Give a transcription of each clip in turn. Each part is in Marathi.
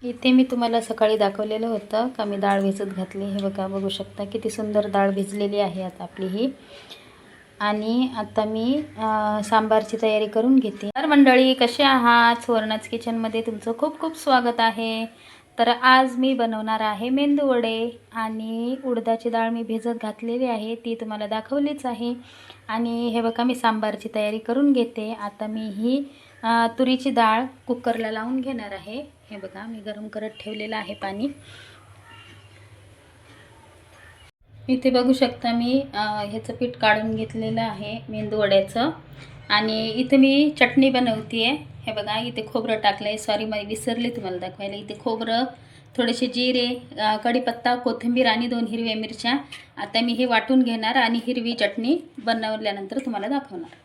इथे मी तुम्हाला सकाळी दाखवलेलं होतं का मी डाळ भिजत घातली. हे बघा, बघू शकता किती सुंदर डाळ भिजलेली आहे आता आपली ही. आणि आता मी सांबारची तयारी करून घेते. तर मंडळी, कसे आहात? सुवर्णाच किचनमध्ये तुमचं खूप खूप स्वागत आहे. तर आज मी बनवणार आहे मेंदू वडे. आणि उडदाची डाळ मी भिजत घातलेली आहे, ती तुम्हाला दाखवलीच आहे. आणि हे बघा, मी सांबारची तयारी करून घेते. आता मी ही तुरीची डाळ कुकरला लावून घेणार आहे. हे बघा, मी गरम करत ठेवलेलं आहे पाणी. इथे बघू शकता मी ह्याचं पीठ काढून घेतलेलं आहे मेंदू वड्याचं. आणि इथे मी चटणी बनवते आहे. हे बघा, इथे खोबरं टाकलं आहे. सॉरी, मी विसरले तुम्हाला दाखवायला. इथे खोबरं, थोडेसे जिरे, कढीपत्ता, कोथिंबीर आणि 2 हिरव्या मिरच्या. आता मी हे वाटून घेणार आणि हिरवी चटणी बनवल्यानंतर तुम्हाला दाखवणार.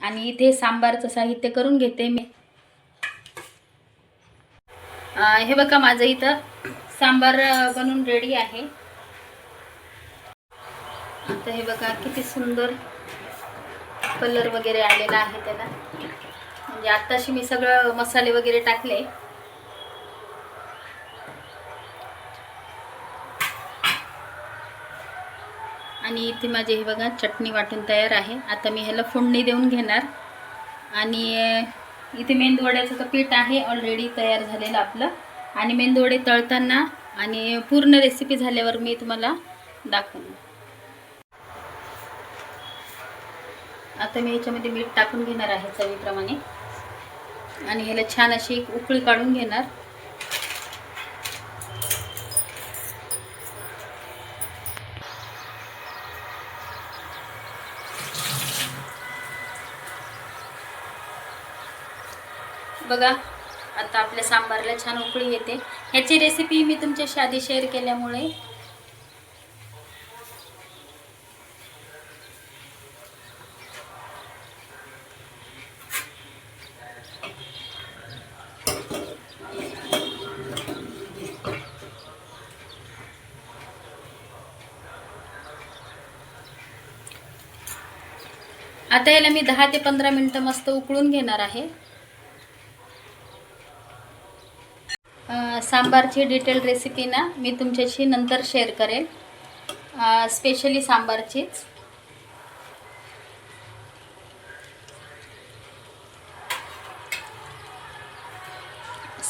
आणि इथे सांबारचं साहित्य करून घेते मी. हे बघा, माझं इथं सांबार बनवून रेडी आहे. आता हे बघा, किती सुंदर कलर वगैरे आलेला आहे त्याला. म्हणजे आत्ताशी मी सगळं मसाले वगैरे टाकले. आणि इथे माझे हे बघा चटणी वाटून तयार आहे. आता मी ह्याला फोडणी देऊन घेणार. आणि इथे मेंदूवड्याचं तर पीठ आहे ऑलरेडी तयार झालेलं आपलं. आणि मेंदूवडे तळताना आणि पूर्ण रेसिपी झाल्यावर मी तुम्हाला दाखवणार. आता मी ह्याच्यामध्ये मीठ टाकून घेणार आहे चवीप्रमाणे. आणि ह्याला छान अशी एक उकळी काढून घेणार. बघा, आता आपल्या सांबारला छान उकळी येते. ह्याची रेसिपी मी तुमच्याशी आधी शेअर केल्यामुळे आता याला मी 10 ते 15 मिनिटं मस्त उकळून घेणार आहे. सांबारची डिटेल रेसिपी ना मी तुमच्याशी नंतर शेअर करेल, स्पेशली सांबारचीच.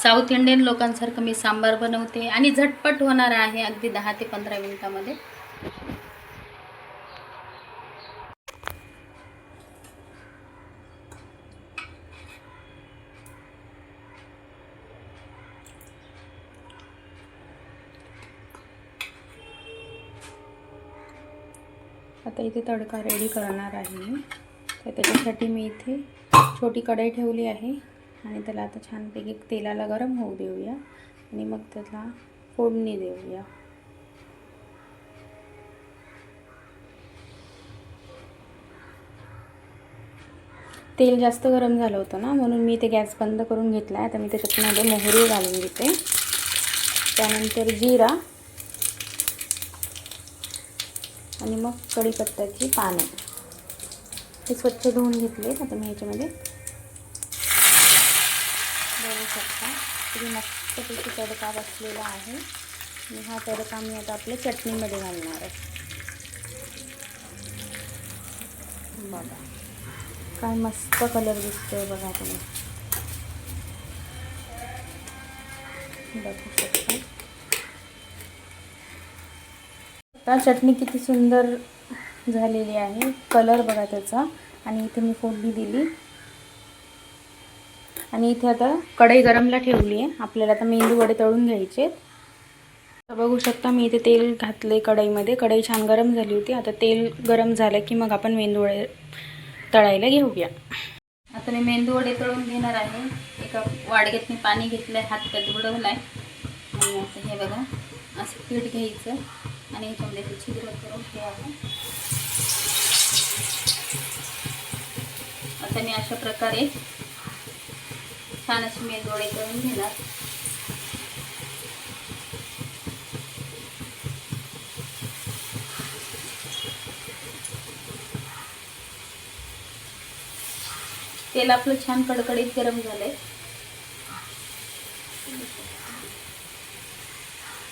साऊथ इंडियन लोकांसारखं मी सांबार बनवते आणि झटपट होणार आहे अगदी 10 ते 15 मिनिटामध्ये. आता इथे तडका रेडी करणार आहे मी. तर त्याच्यासाठी मी इथे छोटी कढई ठेवली आहे. आणि त्याला आता छानपैकी तेलाला गरम होऊ देऊया. आणि मग त्याला फोडणी देऊया. तेल जास्त गरम झालं होतं ना, म्हणून मी ते गॅस बंद करून घेतला आहे. आता मी त्याच्यामध्ये मोहरी घालून घेते. त्यानंतर जिरा आणि मग कढीपत्त्याची पाने हे स्वच्छ धुवून घेतले. आता मी ह्याच्यामध्ये बघू शकता तुम्ही मस्तपैकी तडका बसलेला आहे. आणि हा तडका मी आता आपल्या चटणीमध्ये घालणार आहे. बघा काय मस्त कलर दिसतोय बघा तुम्ही, बघू शकता. आता चटणी किती सुंदर झालेली आहे, कलर बघा त्याचा. आणि इथे मी फोडणी दिली. आणि इथे आता कढई गरमला ठेवली आहे. आपल्याला आता मेंदू वडे तळून घ्यायचे. तर बघू शकता मी इथे तेल घातले कढईमध्ये. कढई छान गरम झाली होती. आता तेल गरम झालं की मग आपण मेंदू वडे तळायला घेऊया. आता मी मेंदू वडे तळून घेणार आहे. एका वाडग्यात मी पाणी घेतलं आहे, हात त्यात बुडवला आहे. आणि आता हे बघा असं पीठ घ्यायचं आणि ह्याच्यामध्ये ते छिद्र करून ठेवावं. आता मी अशा प्रकारे छान अशी मेंदू वडे तळून घेणार. तेल आपलं छान कडकडीत गरम झालंय.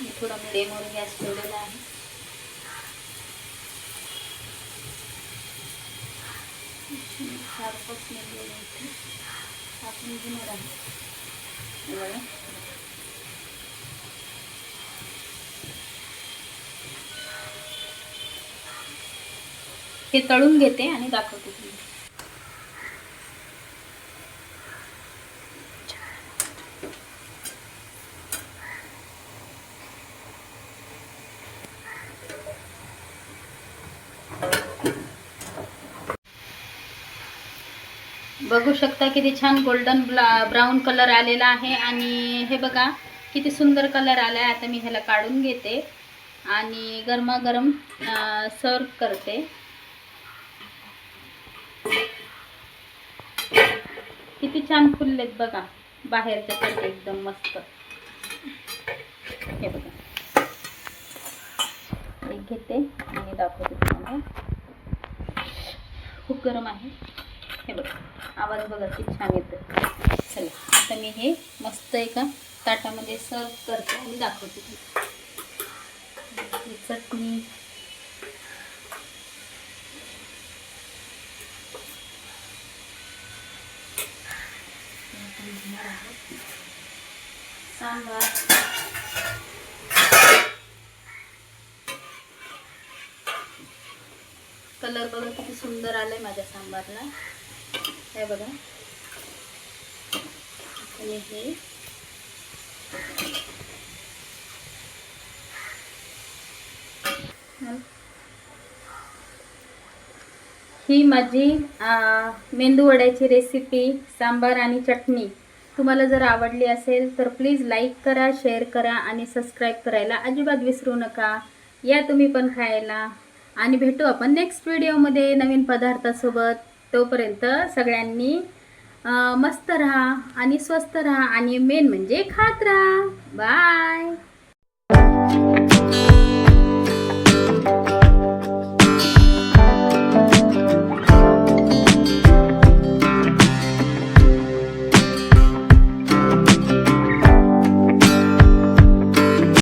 मी थोडा मिडियमवर गॅस ठेवलेला आहे. आपण घेणार आहे. हे तळून घेते आणि दाखवते तुम्ही. बघू शकता किती छान गोल्डन ब्राऊन कलर आलेला आहे. आणि हे बघा किती सुंदर कलर आला आहे. आता मी ह्याला काढून घेते आणि गरमागरम सर्व करते. किती छान फुललेत बघा, बाहेरच्या सारखे एकदम मस्त. हे बघा, एक घेते आणि दाखवते तुम्हाला. खूप गरम आहे. हे बघा, आवाज बघा किती छान येतो. चला आता मी हे मस्त एका ताटामध्ये सर्व करते आणि दाखवते. चटणी, सांबार, कलर बघा किती सुंदर आलाय माझ्या सांबारला. हे बघा, आणि हे ही माझी मेंदू वड्याची रेसिपी, सांबार आणि चटणी तुम्हाला जर आवडली असेल तर प्लीज लाईक करा, शेअर करा आणि सबस्क्राईब करायला अजिबात विसरू नका. या तुम्ही पण खायला. आणि भेटू आपण नेक्स्ट व्हिडिओमध्ये नवीन पदार्थासोबत. तोपर्यंत सगळ्यांनी मस्त राहा आणि स्वस्त राहा आणि मेन म्हणजे खात राहा. बाय.